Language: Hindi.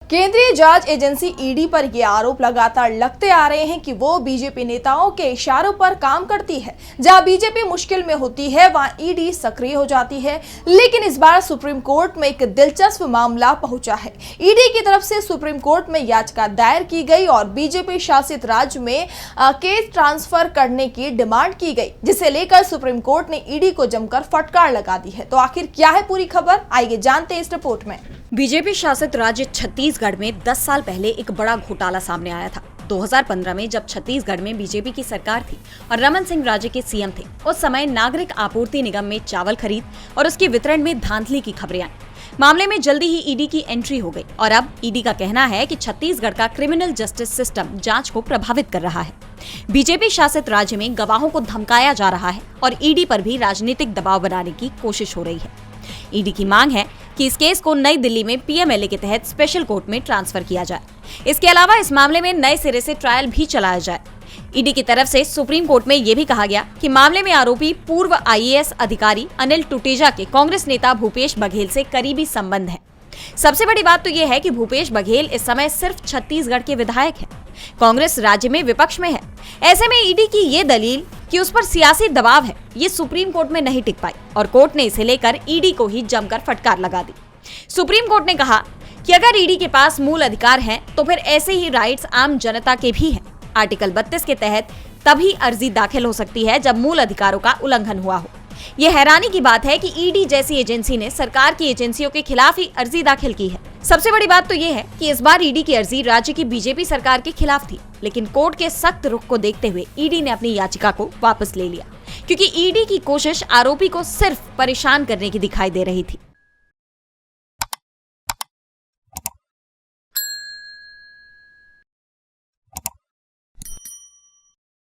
केंद्रीय जांच एजेंसी ईडी पर ये आरोप लगातार लगते आ रहे हैं कि वो बीजेपी नेताओं के इशारों पर काम करती है। जहां बीजेपी मुश्किल में होती है वहां ईडी सक्रिय हो जाती है। लेकिन इस बार सुप्रीम कोर्ट में एक दिलचस्प मामला पहुंचा है। ईडी की तरफ से सुप्रीम कोर्ट में याचिका दायर की गई और बीजेपी शासित राज्य में केस ट्रांसफर करने की डिमांड की गई, जिसे लेकर सुप्रीम कोर्ट ने ईडी को जमकर फटकार लगा दी है। तो आखिर क्या है पूरी खबर, आइए जानते हैं इस रिपोर्ट में। बीजेपी शासित राज्य छत्तीसगढ़ में 10 साल पहले एक बड़ा घोटाला सामने आया था। 2015 में जब छत्तीसगढ़ में बीजेपी की सरकार थी और रमन सिंह राज्य के सीएम थे, उस समय नागरिक आपूर्ति निगम में चावल खरीद और उसके वितरण में धांधली की खबरें आई। मामले में जल्दी ही ईडी की एंट्री हो गई और अब ईडी का कहना है कि छत्तीसगढ़ का क्रिमिनल जस्टिस सिस्टम जांच को प्रभावित कर रहा है। बीजेपी शासित राज्य में गवाहों को धमकाया जा रहा है और ईडी पर भी राजनीतिक दबाव बनाने की कोशिश हो रही है। ईडी की मांग है कि इस केस को नई दिल्ली में पीएमएलए के तहत स्पेशल कोर्ट में ट्रांसफर किया जाए। इसके अलावा इस मामले में नए सिरे से ट्रायल भी चलाया जाए। ईडी की तरफ से सुप्रीम कोर्ट में यह भी कहा गया कि मामले में आरोपी पूर्व आईएएस अधिकारी अनिल टुटेजा के कांग्रेस नेता भूपेश बघेल से करीबी संबंध है। सबसे बड़ी बात तो यह है कि भूपेश बघेल इस समय सिर्फ छत्तीसगढ़ के विधायक हैं। कांग्रेस राज्य में विपक्ष में है। ऐसे में ईडी की ये दलील कि उस पर सियासी दबाव है, ये सुप्रीम कोर्ट में नहीं टिक पाई और कोर्ट ने इसे लेकर ईडी को ही जमकर फटकार लगा दी। सुप्रीम कोर्ट ने कहा कि अगर ईडी के पास मूल अधिकार हैं, तो फिर ऐसे ही राइट्स आम जनता के भी हैं। आर्टिकल 32 के तहत तभी अर्जी दाखिल हो सकती है जब मूल अधिकारों का उल्लंघन हुआ हो। ये हैरानी की बात है कि ईडी जैसी एजेंसी ने सरकार की एजेंसियों के खिलाफ ही अर्जी दाखिल की है। सबसे बड़ी बात तो ये है कि इस बार ईडी की अर्जी राज्य की बीजेपी सरकार के खिलाफ थी, लेकिन कोर्ट के सख्त रुख को देखते हुए ईडी ने अपनी याचिका को वापस ले लिया, क्योंकि ईडी की कोशिश आरोपी को सिर्फ परेशान करने की दिखाई दे रही थी।